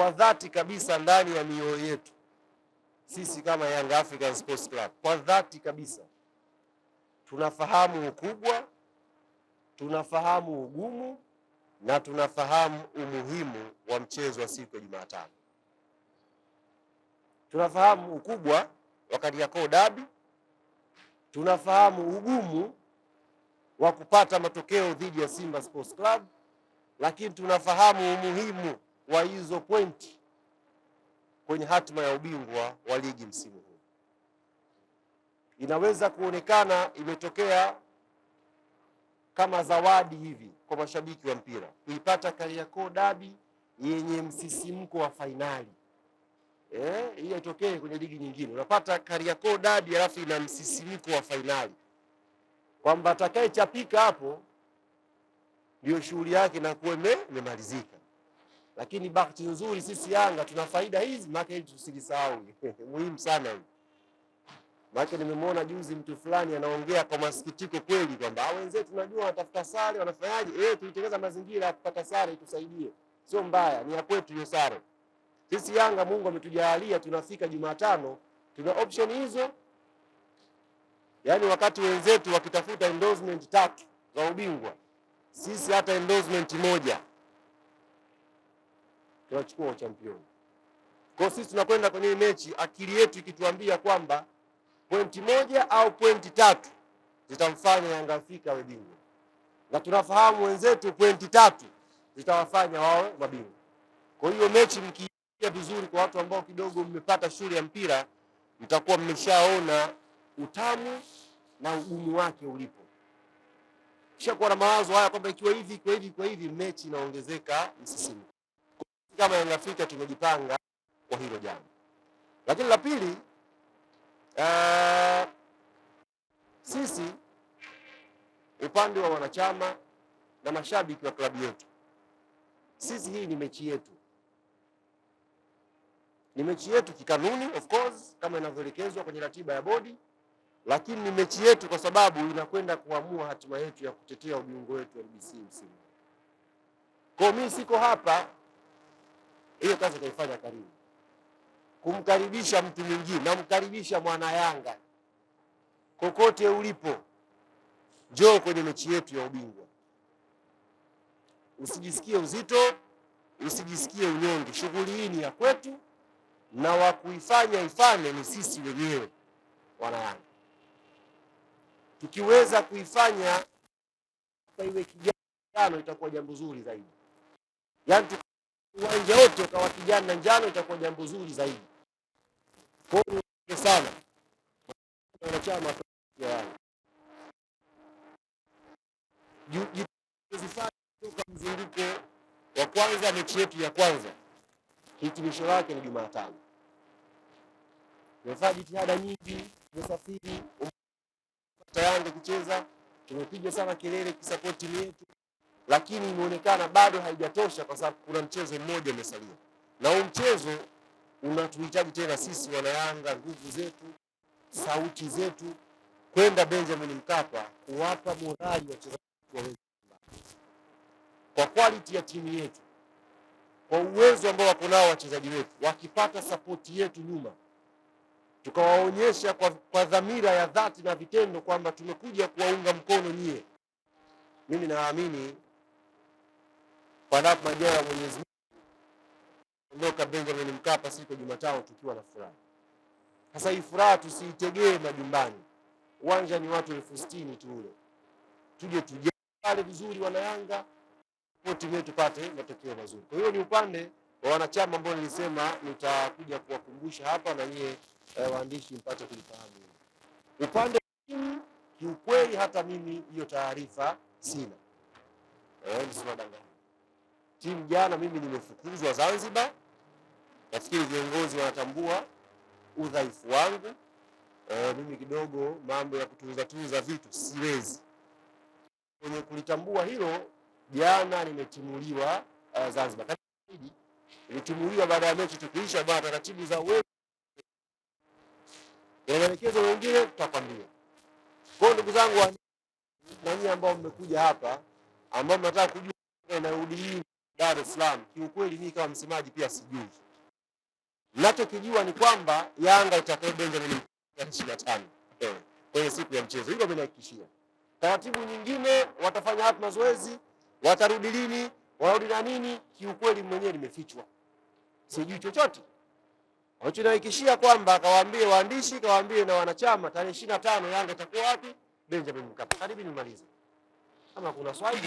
kwa dhati kabisa ndani ya mioyo yetu sisi kama Young African Sports Club, kwa dhati kabisa tunafahamu ukubwa, tunafahamu ugumu na tunafahamu umuhimu wa mchezo wa siku ya Jumatano. Tunafahamu ukubwa wa Kariakoo Derby, tunafahamu ugumu wa kupata matokeo dhidi ya Simba Sports Club, lakini tunafahamu umuhimu wa hizo pointi kwenye hatima ya ubingwa wa ligi msimu huu. Inaweza kuonekana imetokea kama zawadi hivi kwa mashabiki wa mpira kuipata Kariakoo Derby yenye msisimko wa fainali. Hii itokee kwenye ligi nyingine. Unapata Kariakoo Derby alafu ina msisimko wa fainali, kwamba atakayechapika hapo ndio shughuli yake na kuwa imemalizika. Lakini bahati nzuri sisi Yanga tuna faida hizi, maana hili tusilisahau. Muhimu sana hili. Maana nimemwona juzi mtu fulani anaongea kwa masikitiko kweli kwamba wenzetu tunajua wanatafuta sare, wanafanyaje? Tulitengeneza mazingira ya kupata sare itusaidie. Sio mbaya, ni ya kwetu hiyo sare. Sisi Yanga Mungu ametujalia tunafika Jumatano, tuna option hizo. Yaani wakati wenzetu wakitafuta endorsement 3 za ubingwa, sisi hata endorsement 1 tunachukua champion. Kwa sisi tunakwenda kwenye mechi akili yetu ikituambia kwamba pointi 1 au pointi 3 zitamfanya Yanga Afrika awe bingwa. Na tunafahamu wenzetu pointi 3 zitawafanya wawe mabingwa. Kwa hiyo mechi mkiia vizuri, kwa watu ambao kidogo mmepata shule ya mpira, mtakuwa mmeshaona utamu na ugumu wake ulipo. Kisha kuwa na mawazo haya kwamba ikiwa hivi kwa hivi mechi inaongezeka msisimko. Kama Yanga Afrika tumejipanga kwa hilo jambo. Lakini la pili, sisi upande wa wanachama na mashabiki wa klabu yetu, sisi hii ni mechi yetu. Ni mechi yetu kikanuni, of course, kama inavyoelekezwa kwenye ratiba ya bodi, lakini ni mechi yetu kwa sababu inakwenda kuamua hatima yetu ya kutetea ubingwa wetu wa NBC msimu. Kwa mimi siko hapa, hiyo kazi taifanya karibu, kumkaribisha mtu mwingine, na mkaribisha mwana Yanga kokote ulipo, njoo kwenye mechi yetu ya ubingwa. Usijisikie uzito, usijisikie unyonge. Shughuli hii ni ya kwetu, na wa kuifanya ifanye ni sisi wenyewe wana Yanga. Tukiweza kuifanya iwe kijani itakuwa jambo zuri zaidi. Yaani uwanja wote ukawa kijani na njano itakuwa jambo zuri zaidi. Kwa hiyo sana wanachama wa Yanga jitazifanya kutoka mzunguko wa kwanza, mechi yetu ya kwanza hitimisho lake ni Jumatano. Tumefanya jitihada nyingi, tumesafiri Yanga kucheza, tumepiga sana kelele kusapoti timu yetu, lakini imeonekana bado haijatosha kwa sababu kuna mchezo mmoja umesalia. Na huu mchezo unatuhitaji tena sisi wana Yanga, nguvu zetu, sauti zetu, kwenda Benjamin Mkapa kuwapa morali wachezaji wetu. Kwa quality ya timu yetu, kwa uwezo ambao wako nao wachezaji wetu, wakipata sapoti yetu nyuma, tukawaonyesha kwa dhamira ya dhati na vitendo kwamba tumekuja kuwaunga mkono nyie, mimi naamini panapo majaliwa ya Mwenyezi Mungu ondoka Benjamin Mkapa siku ya Jumatano tukiwa na furaha. Sasa hii furaha tusiitegee majumbani. Uwanja ni watu 60,000 tu ule. Tuje tujale vizuri wana Yanga, timu yetu tupate matokeo mazuri. Kwa hiyo ni upande wa wanachama ambao nilisema nitakuja kuwakumbusha hapa na nyie waandishi mpate kulifahamu. Upande timu kiukweli hata mimi hiyo taarifa sina. Nisidanganya. Timu jana mimi nimefukuzwa Zanzibar. Nafikiri viongozi wanatambua udhaifu wangu. Mimi kidogo mambo ya kutunza vitu siwezi. Kwenye kulitambua hilo, jana nimetimuliwa Zanzibar. Nilitimuliwa baada ya mechi tukiisha, baada ya taratibu za wewe. Maelekezo mengine tutakwambia. Kwa hiyo ndugu zangu na nyinyi ambao mmekuja hapa, ambao mnataka kujua inarudi hii Dar es Salaam, kiukweli mimi kama msemaji pia sijui. Ninachokijua ni kwamba Yanga itakaa Benjamin 25 kwenye siku ya mchezo. Hilo amenihakikishia. Taratibu nyingine watafanya wapi mazoezi, watarudi lini, warudi na nini, kiukweli mwenyewe nimefichwa. Sijui chochote. Walichonihakikishia kwamba akawaambie waandishi, kawaambie na wanachama tarehe 25 Yanga itakuwa wapi? Benjamin Mkapa. Karibu nimalize. Kama kuna swali